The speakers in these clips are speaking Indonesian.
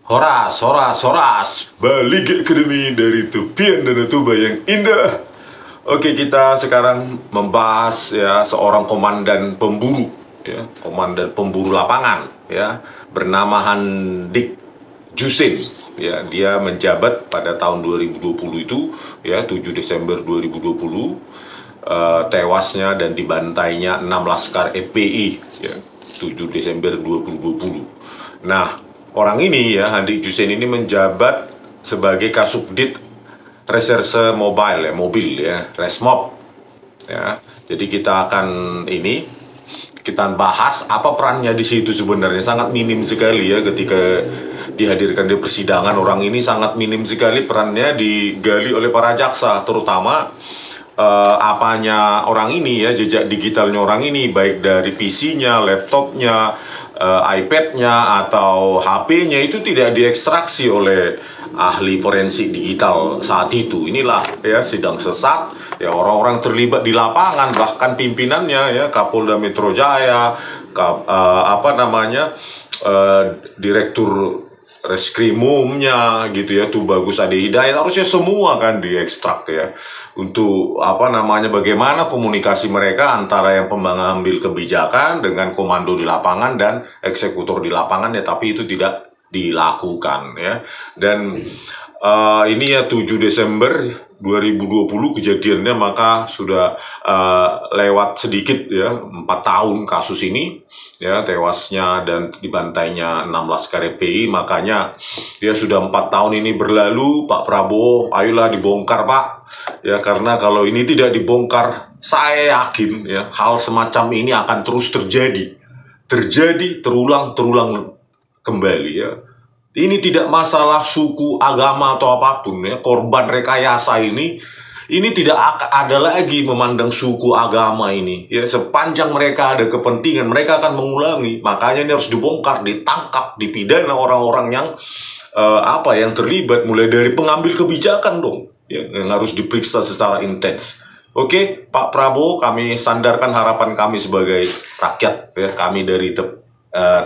Horas, horas, horas, balik Academy dari tepian Danau Toba yang indah. Oke, kita sekarang membahas ya seorang komandan pemburu, ya, komandan pemburu lapangan, ya, bernama Handik Jusin. Ya, dia menjabat pada tahun 2020 itu, ya, 7 Desember 2020, tewasnya dan dibantainya 6 laskar FPI, ya, 7 Desember 2020. Nah, orang ini ya, Handik Jusin ini menjabat sebagai Kasubdit Reserse Mobile ya, mobil ya, Resmob ya. Jadi kita akan kita bahas apa perannya di situ. Sebenarnya sangat minim sekali ya ketika dihadirkan di persidangan. Orang ini sangat minim sekali perannya digali oleh para jaksa, terutama apanya orang ini ya, jejak digitalnya orang ini, baik dari PC-nya, laptopnya, iPad-nya atau HP-nya itu tidak diekstraksi oleh ahli forensik digital saat itu. Inilah ya sidang sesat ya, orang-orang terlibat di lapangan, bahkan pimpinannya ya, Kapolda Metro Jaya, Direktur Reskrimumnya gitu ya, Tubagus Ade Hidayat, harusnya semua kan diekstrak ya, untuk bagaimana komunikasi mereka antara yang pengambil kebijakan dengan komando di lapangan dan eksekutor di lapangan ya, tapi itu tidak dilakukan ya. Dan ini ya 7 Desember 2020 kejadiannya, maka sudah lewat sedikit ya 4 tahun kasus ini ya, tewasnya dan dibantainya 6 laskar FPI. Makanya dia sudah 4 tahun ini berlalu. Pak Prabowo, ayolah dibongkar Pak ya, karena kalau ini tidak dibongkar, saya yakin ya hal semacam ini akan terus terjadi terulang kembali ya. Ini tidak masalah suku, agama atau apapun ya. Korban rekayasa ini tidak ada lagi memandang suku, agama ini ya. Sepanjang mereka ada kepentingan, mereka akan mengulangi. Makanya ini harus dibongkar, ditangkap, dipidana orang-orang yang yang terlibat, mulai dari pengambil kebijakan dong ya, yang harus diperiksa secara intens. Oke, Pak Prabowo, kami sandarkan harapan kami sebagai rakyat ya, kami dari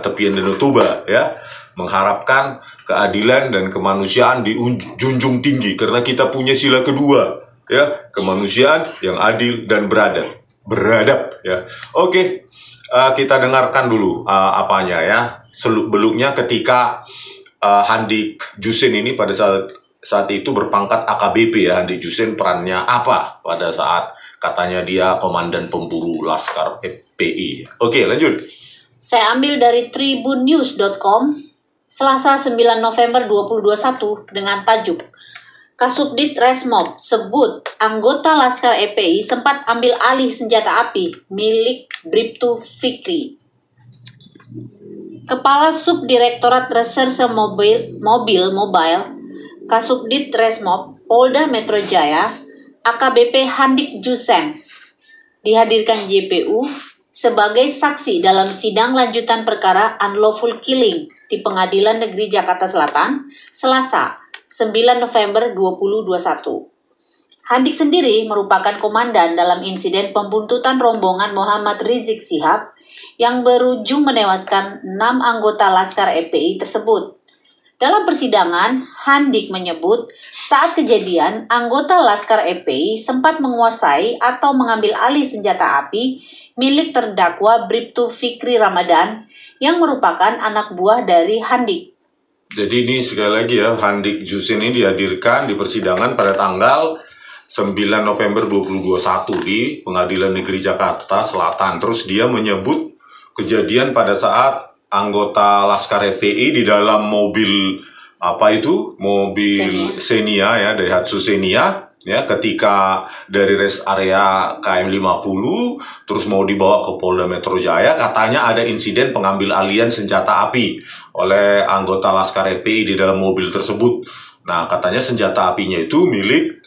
tepian Danau Toba ya, mengharapkan keadilan dan kemanusiaan dijunjung tinggi, karena kita punya sila kedua ya, kemanusiaan yang adil dan beradab ya. Oke, kita dengarkan dulu apanya ya, seluk-beluknya ketika Handik Jusin ini pada saat itu berpangkat AKBP ya. Handik Jusin perannya apa pada saat katanya dia komandan pemburu laskar FPI. Oke, lanjut. Saya ambil dari tribunnews.com, Selasa 9 November 2021 dengan tajuk Kasubdit Resmob sebut anggota Laskar FPI sempat ambil alih senjata api milik Bribtu Fikri. Kepala Subdirektorat Reserse Mobile Kasubdit Resmob Polda Metro Jaya AKBP Handik Jusin dihadirkan JPU sebagai saksi dalam sidang lanjutan perkara unlawful killing di Pengadilan Negeri Jakarta Selatan, Selasa, 9 November 2021. Handik sendiri merupakan komandan dalam insiden pembuntutan rombongan Muhammad Rizik Syihab yang berujung menewaskan 6 anggota Laskar FPI tersebut. Dalam persidangan, Handik menyebut saat kejadian, anggota Laskar FPI sempat menguasai atau mengambil alih senjata api milik terdakwa Bribtu Fikri Ramadan yang merupakan anak buah dari Handik. Jadi ini sekali lagi ya, Handik Jusin ini dihadirkan di persidangan pada tanggal 9 November 2021 di Pengadilan Negeri Jakarta Selatan. Terus dia menyebut kejadian pada saat anggota Laskar FPI di dalam mobil mobil Xenia ya, Daihatsu Xenia ya, ketika dari rest area KM 50 terus mau dibawa ke Polda Metro Jaya, katanya ada insiden pengambil alihan senjata api oleh anggota Laskar FPI di dalam mobil tersebut. Nah, katanya senjata apinya itu milik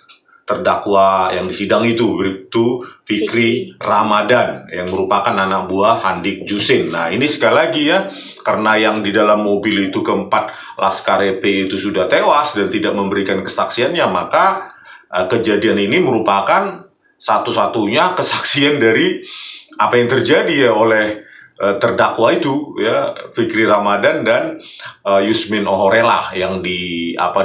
terdakwa yang di sidang itu, Bribtu Fikri Ramadan, yang merupakan anak buah Handik Jusin. Nah, ini sekali lagi ya, karena yang di dalam mobil itu keempat Laskar FPI itu sudah tewas dan tidak memberikan kesaksiannya, maka kejadian ini merupakan satu-satunya kesaksian dari apa yang terjadi ya oleh terdakwa itu ya, Fikri Ramadan dan Yusmin Ohorela yang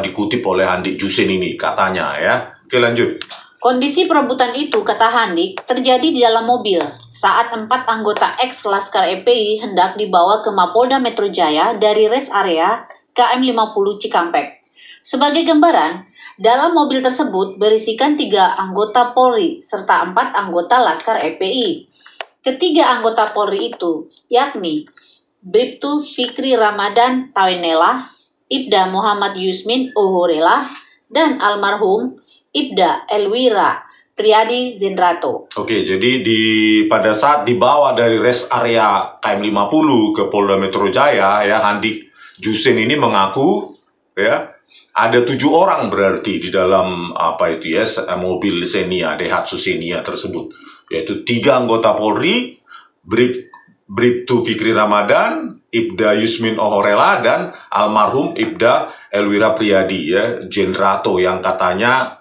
dikutip oleh Handik Jusin ini katanya ya. Oke, lanjut. Kondisi perebutan itu, kata Handik, terjadi di dalam mobil saat 4 anggota ex-Laskar FPI hendak dibawa ke Mapolda Metro Jaya dari rest area KM 50 Cikampek. Sebagai gambaran, dalam mobil tersebut berisikan 3 anggota Polri serta 4 anggota Laskar FPI. Ketiga anggota Polri itu, yakni Bribtu Fikri Ramadan Tawenela, Ibda Muhammad Yusmin Ohorela, dan almarhum Ibda Elwira Priyadi Zendrato. Oke, jadi pada saat dibawa dari rest area KM 50 ke Polda Metro Jaya ya, Handik Jusin ini mengaku ya ada 7 orang berarti di dalam mobil Xenia, Daihatsu Xenia tersebut, yaitu 3 anggota Polri, Bribtu Fikri Ramadan, Ibda Yusmin Ohorela, dan almarhum Ibda Elwira Priyadi ya Zendrato yang katanya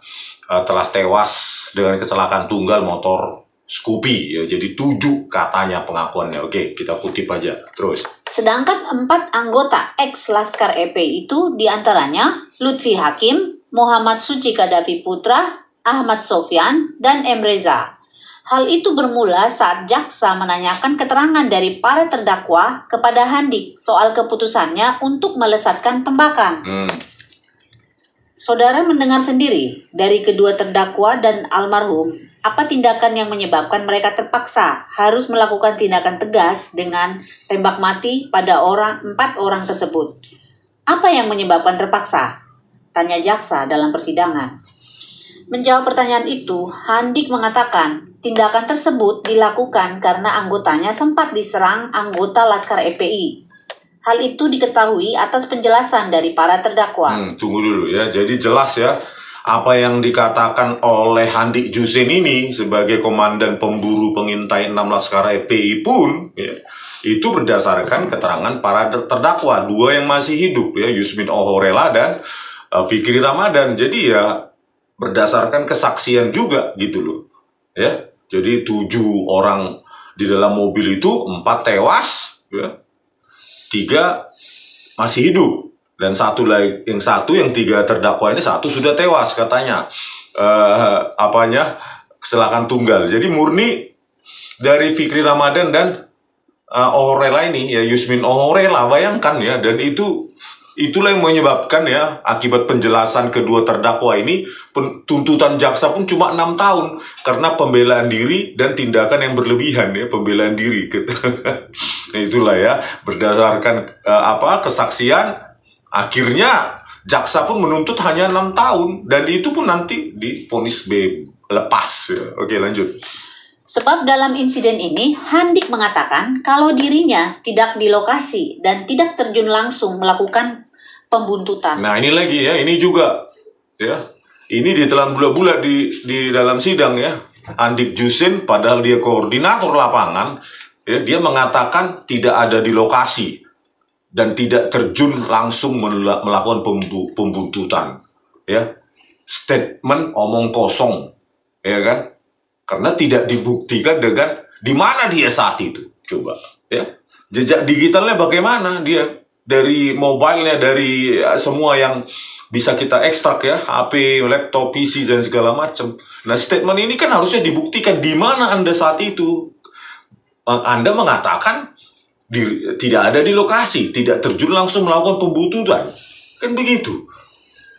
telah tewas dengan kecelakaan tunggal motor Scoopy ya. Jadi 7 katanya pengakuannya. Oke, kita kutip aja terus. Sedangkan 4 anggota ex-Laskar FPI itu diantaranya Lutfi Hakim, Muhammad Suci Kadapi Putra, Ahmad Sofyan, dan M. Reza. Hal itu bermula saat jaksa menanyakan keterangan dari para terdakwa kepada Handik soal keputusannya untuk melesatkan tembakan. Saudara mendengar sendiri dari kedua terdakwa dan almarhum apa tindakan yang menyebabkan mereka terpaksa harus melakukan tindakan tegas dengan tembak mati pada 4 orang tersebut. Apa yang menyebabkan terpaksa? Tanya jaksa dalam persidangan. Menjawab pertanyaan itu, Handik mengatakan tindakan tersebut dilakukan karena anggotanya sempat diserang anggota Laskar FPI. Hal itu diketahui atas penjelasan dari para terdakwa. Tunggu dulu ya, jadi jelas ya apa yang dikatakan oleh Handik Jusin ini sebagai komandan pemburu pengintai 6 Laskar FPI pun ya, itu berdasarkan keterangan para terdakwa, 2 yang masih hidup ya, Yusmin Ohorela dan Fikri Ramadan. Jadi ya berdasarkan kesaksian juga gitu loh ya. Jadi 7 orang di dalam mobil itu, 4 tewas ya, 3 masih hidup, dan yang 3 terdakwa ini 1 sudah tewas katanya kecelakaan tunggal. Jadi murni dari Fikri Ramadan dan Ohorela ini ya, Yusmin Ohorela, bayangkan ya, dan itulah yang menyebabkan ya, akibat penjelasan kedua terdakwa ini, tuntutan jaksa pun cuma 6 tahun karena pembelaan diri dan tindakan yang berlebihan ya, pembelaan diri. Nah, itulah ya, berdasarkan kesaksian, akhirnya jaksa pun menuntut hanya 6 tahun dan itu pun nanti divonis lepas ya. Oke, lanjut. Sebab dalam insiden ini, Handik mengatakan kalau dirinya tidak di lokasi dan tidak terjun langsung melakukan pembuntutan. Nah, ini lagi ya, ini juga ya, ini ditelan bulat-bulat di dalam sidang ya. Handik Jusin padahal dia koordinator lapangan ya, dia mengatakan tidak ada di lokasi dan tidak terjun langsung melakukan pembuntutan ya. Statement omong kosong ya kan, karena tidak dibuktikan dengan di mana dia saat itu. Coba ya, jejak digitalnya bagaimana dia, dari mobilenya, dari semua yang bisa kita ekstrak ya, HP, laptop, PC, dan segala macam. Nah, statement ini kan harusnya dibuktikan di mana Anda saat itu. Anda mengatakan tidak ada di lokasi, tidak terjun langsung melakukan pembuntutan. Kan begitu.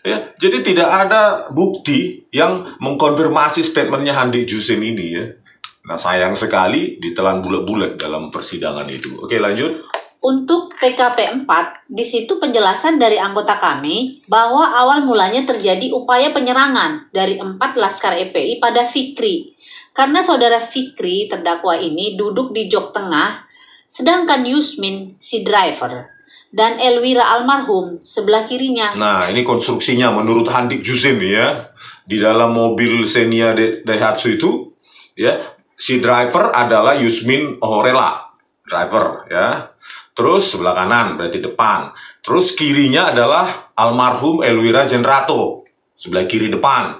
Ya, jadi tidak ada bukti yang mengkonfirmasi statementnya Handik Jusin ini ya. Nah, sayang sekali ditelan bulat-bulat dalam persidangan itu. Oke, lanjut. Untuk TKP 4, di situ penjelasan dari anggota kami bahwa awal mulanya terjadi upaya penyerangan dari 4 Laskar FPI pada Fikri. Karena saudara Fikri terdakwa ini duduk di jok tengah, sedangkan Yusmin si driver dan Elwira almarhum sebelah kirinya. Nah, ini konstruksinya menurut Handik Jusin ya. Di dalam mobil Xenia Daihatsu itu ya, si driver adalah Yusmin Ohorela, driver ya. Terus sebelah kanan berarti depan. Terus kirinya adalah almarhum Elwira Zendrato, sebelah kiri depan.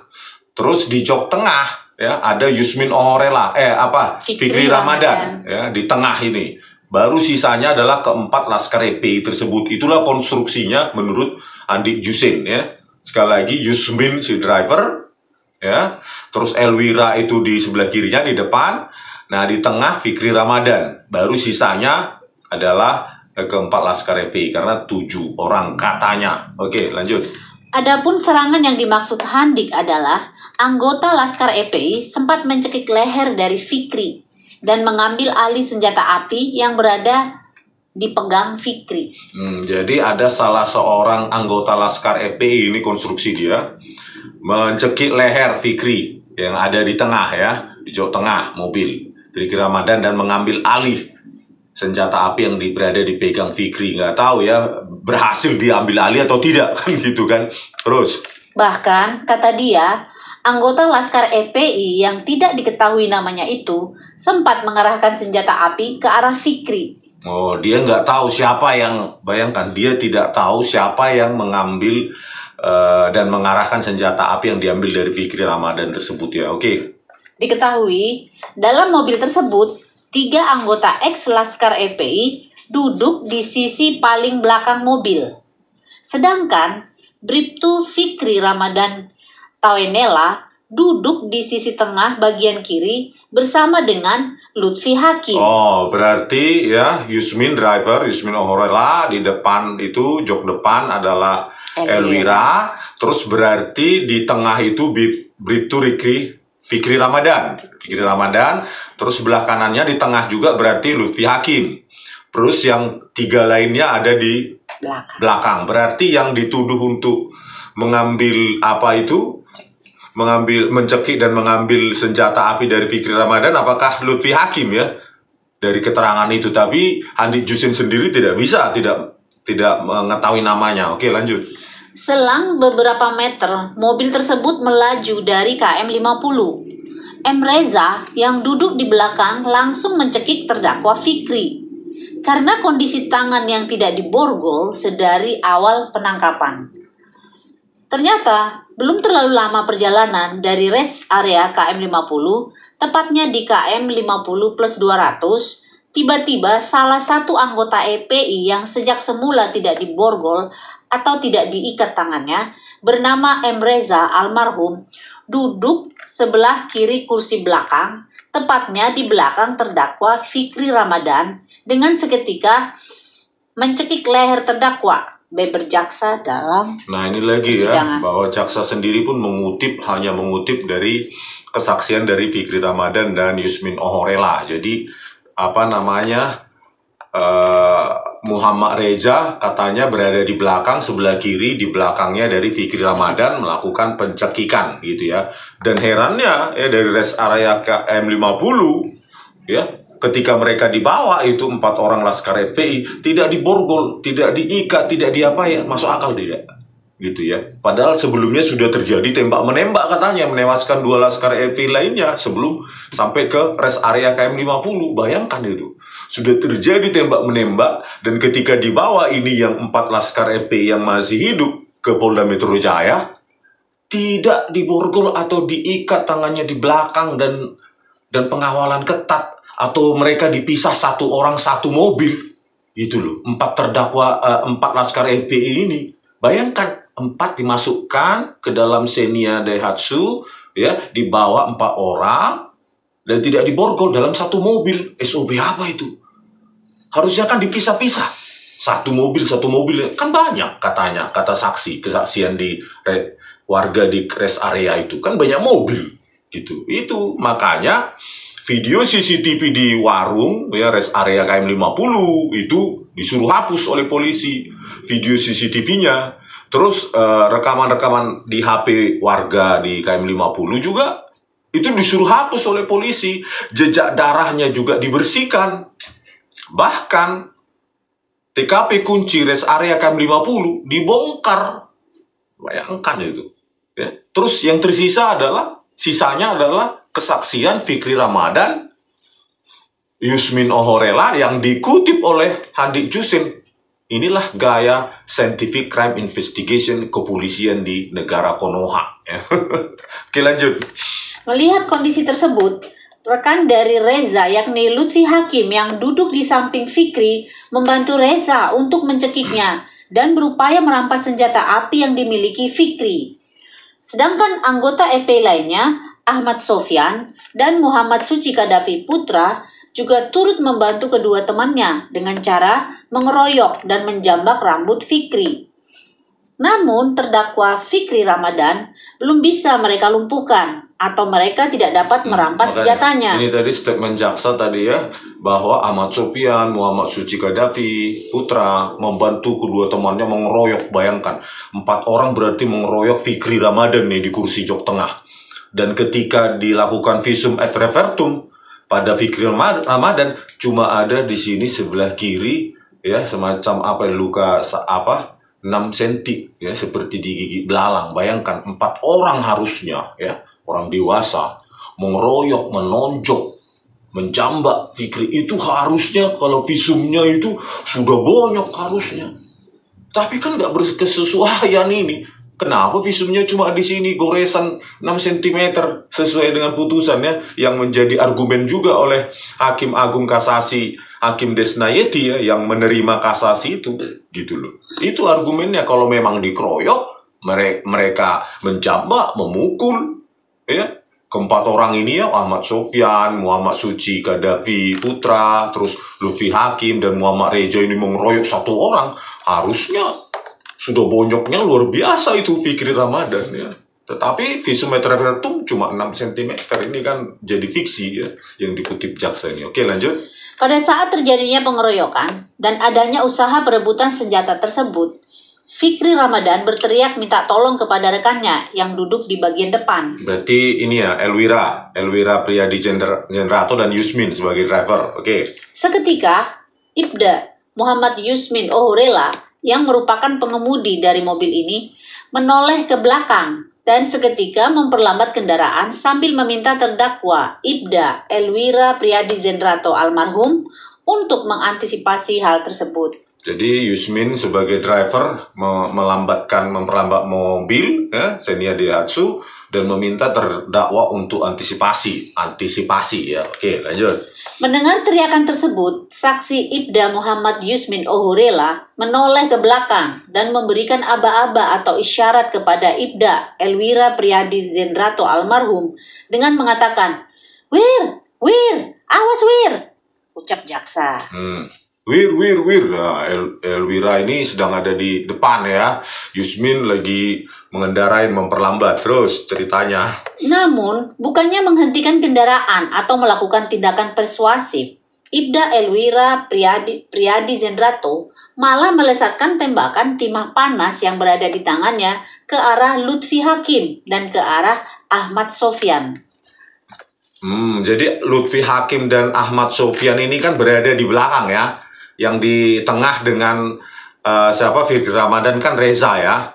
Terus di jok tengah ya ada Yusmin Ohorela, Fikri Ramadan ya, di tengah ini. Baru sisanya adalah keempat laskar FPI tersebut. Itulah konstruksinya menurut Handik Jusin ya. Sekali lagi Yusmin si driver ya. Terus Elwira itu di sebelah kirinya di depan. Nah, di tengah Fikri Ramadan. Baru sisanya adalah keempat laskar FPI karena 7 orang katanya. Oke, lanjut. Adapun serangan yang dimaksud Handik adalah anggota Laskar FPI sempat mencekik leher dari Fikri dan mengambil alih senjata api yang berada dipegang Fikri. Jadi ada salah seorang anggota Laskar FPI, ini konstruksi dia, mencekik leher Fikri yang ada di tengah ya, di jok tengah mobil Fikri Ramadan dan mengambil alih senjata api yang berada dipegang Fikri. Nggak tahu ya berhasil diambil alih atau tidak kan gitu kan. Terus bahkan kata dia, anggota Laskar FPI yang tidak diketahui namanya itu sempat mengarahkan senjata api ke arah Fikri. Oh, dia nggak tahu siapa yang, bayangkan dia tidak tahu siapa yang mengambil dan mengarahkan senjata api yang diambil dari Fikri Ramadan tersebut ya. Oke. Diketahui dalam mobil tersebut 3 anggota ex-Laskar FPI duduk di sisi paling belakang mobil. Sedangkan Bribtu Fikri Ramadan Tawenela duduk di sisi tengah bagian kiri bersama dengan Lutfi Hakim. Oh, berarti ya Yusmin driver, Yusmin Ohorela di depan itu, jok depan adalah Elwira. Terus berarti di tengah itu Bribtu Fikri Ramadan. Fikri Ramadan. Terus sebelah kanannya di tengah juga berarti Lutfi Hakim. Terus yang 3 lainnya ada di belakang. Berarti yang dituduh untuk mengambil apa itu? Mencekik dan mengambil senjata api dari Fikri Ramadan, apakah Lutfi Hakim ya? Dari keterangan itu. Tapi Handik Jusin sendiri tidak mengetahui namanya. Oke, lanjut. Selang beberapa meter, mobil tersebut melaju dari KM 50. M. Reza yang duduk di belakang langsung mencekik terdakwa Fikri karena kondisi tangan yang tidak diborgol sedari awal penangkapan. Ternyata belum terlalu lama perjalanan dari rest area KM 50, tepatnya di KM 50+200, tiba-tiba salah satu anggota EPI yang sejak semula tidak diborgol atau tidak diikat tangannya, bernama M. Reza almarhum, duduk sebelah kiri kursi belakang, tepatnya di belakang terdakwa Fikri Ramadan, dengan seketika mencekik leher terdakwa, beber jaksa dalam Nah, ini lagi persidangan. Ya, bahwa jaksa sendiri pun hanya mengutip dari kesaksian dari Fikri Ramadan dan Yusmin Ohorela. Jadi Muhammad Reza katanya berada di belakang, sebelah kiri, di belakangnya dari Fikri Ramadan melakukan pencekikan gitu ya. Dan herannya ya dari rest area KM 50 ya, ketika mereka dibawa itu 4 orang Laskar FPI tidak diborgol, tidak diikat, tidak diapain, masuk akal tidak? Gitu ya. Padahal sebelumnya sudah terjadi tembak-menembak katanya, menewaskan 2 Laskar FPI lainnya sebelum sampai ke rest area KM 50. Bayangkan itu. Sudah terjadi tembak-menembak dan ketika dibawa ini yang 4 Laskar FPI yang masih hidup ke Polda Metro Jaya, tidak diborgol atau diikat tangannya di belakang dan pengawalan ketat, atau mereka dipisah 1 orang 1 mobil. Itu loh, 4 Laskar FPI ini. Bayangkan 4 dimasukkan ke dalam Xenia Daihatsu ya, dibawa 4 orang dan tidak diborgol dalam 1 mobil. SOP apa itu? Harusnya kan dipisah-pisah. 1 mobil kan banyak katanya, kata saksi, kesaksian di warga di rest area itu kan banyak mobil gitu. Itu makanya video CCTV di warung ya rest area KM 50 itu disuruh hapus oleh polisi video CCTV-nya. Terus rekaman-rekaman di HP warga di KM 50 juga itu disuruh hapus oleh polisi. Jejak darahnya juga dibersihkan. Bahkan TKP kunci rest area KM 50 dibongkar. Bayangkan itu. Ya. Terus yang sisanya adalah kesaksian Fikri Ramadan, Yusmin Ohorela yang dikutip oleh Handik Jusin. Inilah gaya scientific crime investigation kepolisian di negara Konoha. Ya. Oke, lanjut. Melihat kondisi tersebut, rekan dari Reza yakni Lutfi Hakim yang duduk di samping Fikri membantu Reza untuk mencekiknya dan berupaya merampas senjata api yang dimiliki Fikri. Sedangkan anggota FPI lainnya, Ahmad Sofyan dan Muhammad Suci Kadafi Putra juga turut membantu kedua temannya dengan cara mengeroyok dan menjambak rambut Fikri. Namun terdakwa Fikri Ramadan belum bisa mereka lumpuhkan atau mereka tidak dapat merampas senjatanya. Ini tadi statement jaksa tadi ya, bahwa Ahmad Sofyan, Muhammad Suci Kadafi Putra membantu kedua temannya mengeroyok. Bayangkan, 4 orang berarti mengeroyok Fikri Ramadan nih di kursi jok tengah. Dan ketika dilakukan visum et repertum pada Fikri Ramadan, cuma ada di sini sebelah kiri ya, semacam luka 6 cm ya, seperti digigit belalang. Bayangkan 4 orang harusnya ya, orang dewasa mengeroyok, menonjok, menjambak Fikri, itu harusnya kalau visumnya itu sudah banyak harusnya. Tapi kan nggak berkesesuaian ini. Kenapa visumnya cuma di sini goresan 6 cm sesuai dengan putusannya, yang menjadi argumen juga oleh Hakim Agung Kasasi Hakim Desnayeti ya, yang menerima kasasi itu gitu loh. Itu argumennya, kalau memang dikeroyok, mereka menjambak, memukul ya. Keempat orang ini ya, Ahmad Sofyan, Muhammad Suci Kadafi Putra, terus Lutfi Hakim dan Muhammad Rejo ini mengeroyok 1 orang, harusnya sudah bonyoknya luar biasa itu Fikri Ramadan ya. Tetapi visum et repertum cuma 6 cm, ini kan jadi fiksi ya, yang dikutip jaksa ini. Oke, lanjut. Pada saat terjadinya pengeroyokan dan adanya usaha perebutan senjata tersebut, Fikri Ramadan berteriak minta tolong kepada rekannya yang duduk di bagian depan. Berarti ini ya, Elwira Priyadi Jenrato dan Yusmin sebagai driver. Oke. Seketika, Ibda Muhammad Yusmin Ohurela yang merupakan pengemudi dari mobil ini menoleh ke belakang dan seketika memperlambat kendaraan sambil meminta terdakwa Ibda Elwira Priyadi Jenrato almarhum untuk mengantisipasi hal tersebut. Jadi Yusmin sebagai driver memperlambat mobil ya, Xenia Daihatsu, dan meminta terdakwa untuk antisipasi ya. Oke, lanjut. Mendengar teriakan tersebut, saksi Ibda Muhammad Yusmin Ohurela menoleh ke belakang dan memberikan aba-aba atau isyarat kepada Ibda Elwira Priyadi Jenrato almarhum dengan mengatakan, "Wir, awas Wir," ucap jaksa. Wir. Nah, Elwira ini sedang ada di depan ya. Yusmin lagi mengendarai, memperlambat terus ceritanya. Namun, bukannya menghentikan kendaraan atau melakukan tindakan persuasif, Ibda Elwira Priyadi Jenrato malah melesatkan tembakan timah panas yang berada di tangannya ke arah Lutfi Hakim dan ke arah Ahmad Sofyan. Jadi Lutfi Hakim dan Ahmad Sofyan ini kan berada di belakang ya. Yang di tengah dengan Fikri Ramadan kan Reza ya.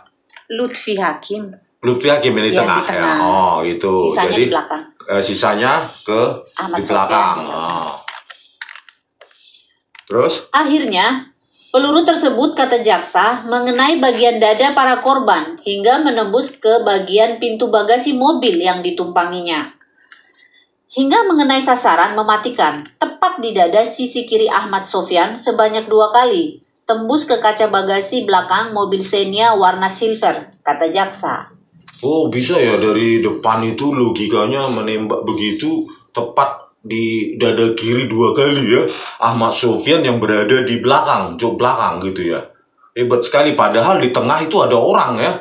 Lutfi Hakim ini ya, tengah, di tengah ya. Oh, itu. Sisanya jadi di belakang. Sisanya di belakang. Terus? Akhirnya, peluru tersebut, kata jaksa, mengenai bagian dada para korban hingga menembus ke bagian pintu bagasi mobil yang ditumpanginya. Hingga mengenai sasaran mematikan, tepat di dada sisi kiri Ahmad Sofyan sebanyak 2 kali, tembus ke kaca bagasi belakang mobil Xenia warna silver, kata jaksa. Oh, bisa ya dari depan itu logikanya menembak begitu tepat di dada kiri 2 kali ya. Ahmad Sofyan yang berada di belakang, jok belakang gitu ya. Hebat sekali, padahal di tengah itu ada orang ya.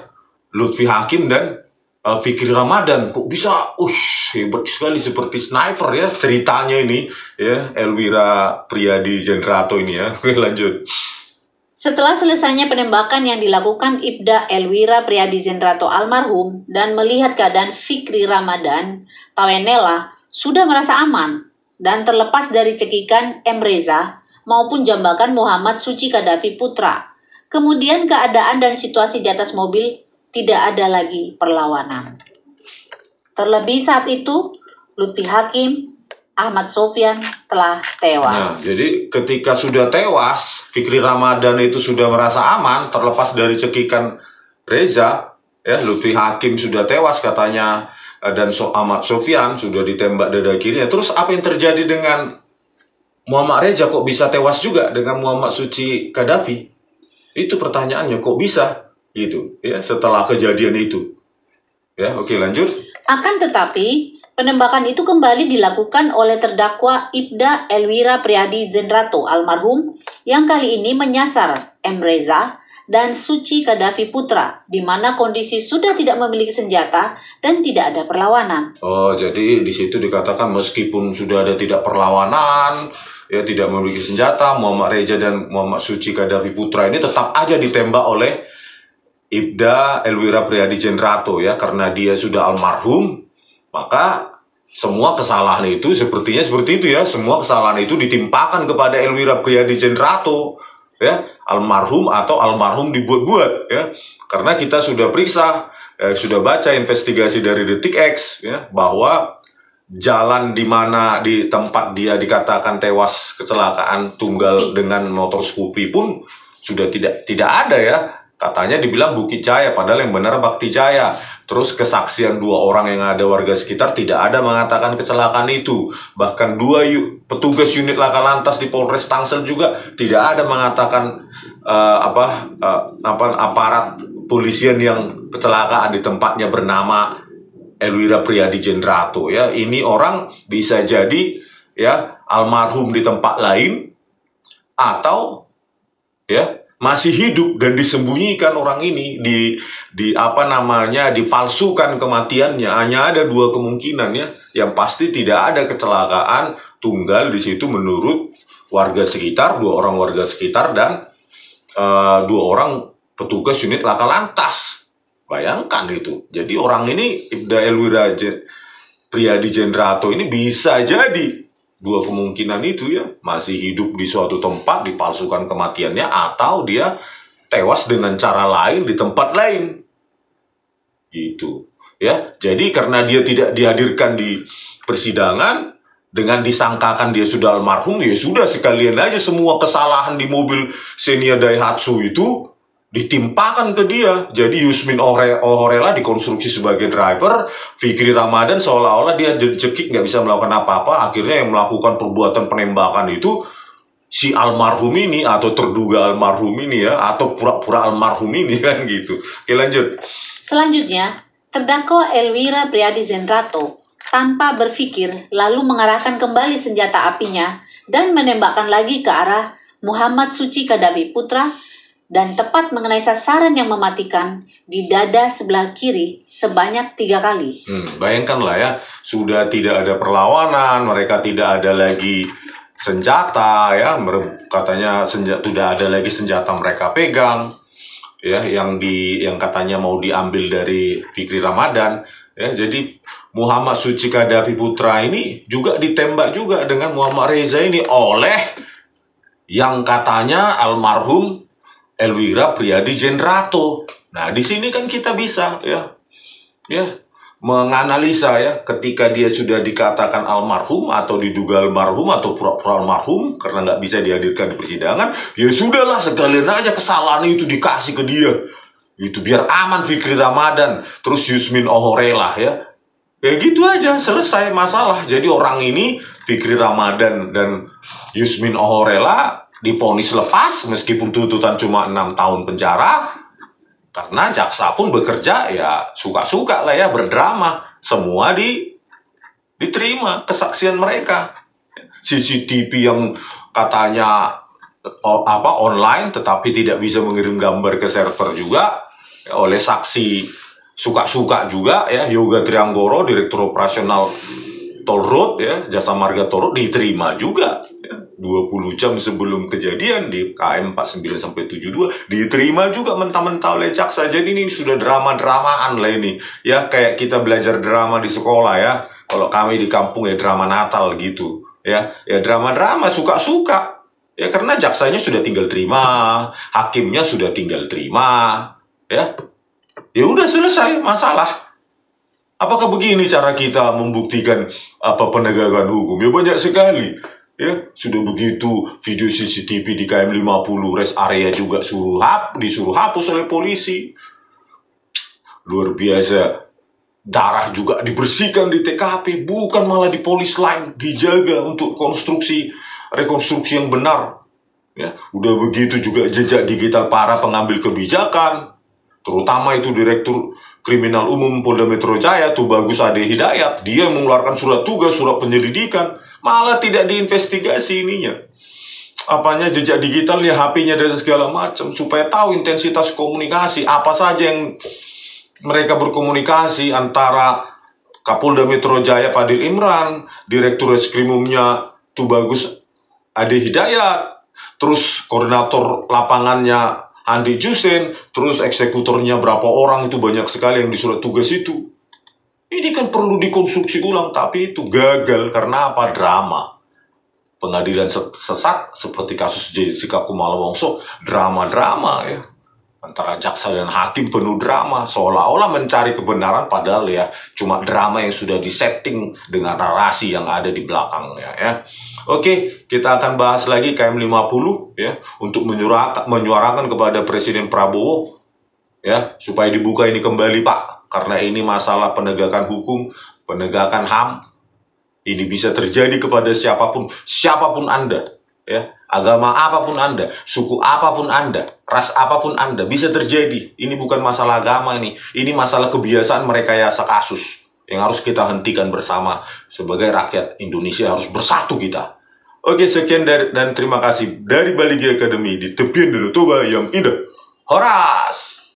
Lutfi Hakim dan Fikri Ramadan. Kok bisa? Hebat sekali, seperti sniper ya ceritanya ini ya, Elwira Priyadi Jenrato ini ya. Oke, lanjut. Setelah selesainya penembakan yang dilakukan Ibda Elwira Priyadi Jenrato almarhum dan melihat keadaan Fikri Ramadan, Tawenela sudah merasa aman dan terlepas dari cekikan M. Reza maupun jambakan Muhammad Suci Kadafi Putra. Kemudian keadaan dan situasi di atas mobil tidak ada lagi perlawanan. Terlebih saat itu, Lutfi Hakim, Ahmad Sofyan telah tewas. Nah, jadi ketika sudah tewas, Fikri Ramadan itu sudah merasa aman, terlepas dari cekikan Reza, ya, Lutfi Hakim sudah tewas katanya, dan Ahmad Sofyan sudah ditembak dada kirinya. Terus apa yang terjadi dengan Muhammad Reza, kok bisa tewas juga dengan Muhammad Suci Qaddafi? Itu pertanyaannya, kok bisa gitu ya setelah kejadian itu. Ya, oke, lanjut. Akan tetapi, penembakan itu kembali dilakukan oleh terdakwa Ibda Elwira Priadi Zenrato almarhum yang kali ini menyasar M. Reza dan Suci Qaddafi Putra, di mana kondisi sudah tidak memiliki senjata dan tidak ada perlawanan. Oh, jadi di situ dikatakan meskipun sudah ada tidak perlawanan, ya tidak memiliki senjata, Muhammad Reza dan Muhammad Suci Qaddafi Putra ini tetap aja ditembak oleh Ibda Elwira Priadi Zenrato ya, karena dia sudah almarhum, maka semua kesalahan itu sepertinya seperti itu ya, semua kesalahan itu ditimpakan kepada Elwira Priadi Zenrato ya, almarhum atau almarhum dibuat-buat ya, karena kita sudah periksa, sudah baca investigasi dari Detik X ya, bahwa jalan di mana di tempat dia dikatakan tewas kecelakaan tunggal dengan motor Scoopy pun sudah tidak ada ya. Katanya dibilang Bukit Jaya, padahal yang benar Bakti Jaya. Terus kesaksian 2 orang yang ada warga sekitar tidak ada mengatakan kecelakaan itu. Bahkan 2 petugas unit laka lantas di Polres Tangsel juga tidak ada mengatakan aparat polisian yang kecelakaan di tempatnya bernama Elwira Priadi Zenrato ya. Ini orang bisa jadi ya almarhum di tempat lain atau ya masih hidup dan disembunyikan orang ini, dipalsukan kematiannya. Hanya ada 2 kemungkinan ya. Yang pasti tidak ada kecelakaan tunggal di situ menurut warga sekitar, 2 orang warga sekitar dan 2 orang petugas unit laka lantas. Bayangkan itu. Jadi orang ini, Ibda Elwira Priadi Zenrato ini bisa jadi 2 kemungkinan itu ya, masih hidup di suatu tempat, dipalsukan kematiannya, atau dia tewas dengan cara lain di tempat lain. Gitu. Ya, jadi karena dia tidak dihadirkan di persidangan, dengan disangkakan dia sudah almarhum, ya sudah sekalian aja semua kesalahan di mobil Xenia Daihatsu itu ditimpakan ke dia. Jadi Yusmin Ohorela dikonstruksi sebagai driver, Fikri Ramadan seolah-olah dia cekik nggak bisa melakukan apa-apa. Akhirnya yang melakukan perbuatan penembakan itu si almarhum ini atau terduga almarhum ini ya, atau pura-pura almarhum ini kan gitu. Oke, lanjut. Selanjutnya, terdakwa Elwira Priadi Zenrato tanpa berpikir lalu mengarahkan kembali senjata apinya dan menembakkan lagi ke arah Muhammad Suci Qaddafi Putra dan tepat mengenai sasaran yang mematikan di dada sebelah kiri sebanyak 3 kali. Bayangkanlah ya, sudah tidak ada perlawanan, mereka tidak ada lagi senjata ya, katanya tidak ada lagi senjata mereka pegang ya, yang katanya mau diambil dari Fikri Ramadan ya. Jadi Muhammad Suci Qaddafi Putra ini juga ditembak juga dengan Muhammad Reza ini oleh yang katanya almarhum Elwira Priadi Zenrato. Nah, di sini kan kita bisa ya menganalisa ya, ketika dia sudah dikatakan almarhum atau diduga almarhum atau pura-pura almarhum karena nggak bisa dihadirkan di persidangan, ya sudahlah sekalian aja kesalahan itu dikasih ke dia. Itu biar aman Fikri Ramadan, terus Yusmin Ohorela ya. Ya gitu aja, selesai masalah. Jadi orang ini, Fikri Ramadan dan Yusmin Ohorela, divonis lepas meskipun tuntutan cuma 6 tahun penjara, karena jaksa pun bekerja ya suka-suka lah ya, berdrama. Semua diterima kesaksian mereka. CCTV yang katanya online tetapi tidak bisa mengirim gambar ke server juga ya, oleh saksi suka-suka juga ya. Yoga Trianggoro, Direktur Operasional Toll Road ya, Jasa Marga Toll Road, diterima juga ya, 20 jam sebelum kejadian di KM 49-72 diterima juga mentah-mentah oleh jaksa. Jadi ini sudah drama-dramaan lah ini ya, kayak kita belajar drama di sekolah ya. Kalau kami di kampung ya drama Natal gitu ya drama-drama suka-suka ya, karena jaksanya sudah tinggal terima, hakimnya sudah tinggal terima ya udah selesai masalah. Apakah begini cara kita membuktikan penegakan hukum? Ya banyak sekali. Ya, sudah begitu video CCTV di KM 50 rest area juga disuruh hapus oleh polisi. Luar biasa. darah juga dibersihkan di TKP, bukan malah di polis lain, dijaga untuk rekonstruksi yang benar. Ya, udah begitu juga jejak digital para pengambil kebijakan, terutama itu Direktur Kriminal Umum Polda Metro Jaya, Tubagus Ade Hidayat. Dia mengeluarkan surat tugas, surat penyelidikan, malah tidak diinvestigasi ininya. Apanya jejak digitalnya, HP-nya dan segala macam, supaya tahu intensitas komunikasi apa saja yang mereka berkomunikasi antara Kapolda Metro Jaya Fadil Imran, Direktur Reskrimumnya Tubagus Ade Hidayat, terus koordinator lapangannya Andi Jusen, terus eksekutornya berapa orang, itu banyak sekali yang di surat tugas itu. Ini kan perlu dikonstruksi ulang, tapi itu gagal karena apa? Drama. Pengadilan sesat seperti kasus Jessica Kumala Wongso, drama-drama ya. Antara jaksa dan hakim penuh drama, seolah-olah mencari kebenaran, padahal ya cuma drama yang sudah disetting dengan narasi yang ada di belakangnya ya. Oke, kita akan bahas lagi KM50 ya, untuk menyuarakan kepada Presiden Prabowo ya, supaya dibuka ini kembali Pak, karena ini masalah penegakan hukum, penegakan HAM. Ini bisa terjadi kepada siapapun Anda ya, agama apapun Anda, suku apapun Anda, ras apapun Anda, bisa terjadi. Ini bukan masalah agama ini masalah kebiasaan merekayasa kasus yang harus kita hentikan bersama. Sebagai rakyat Indonesia harus bersatu kita. Oke, sekian dan terima kasih dari Baligi Academy di tepian Danau Toba yang indah. Horas!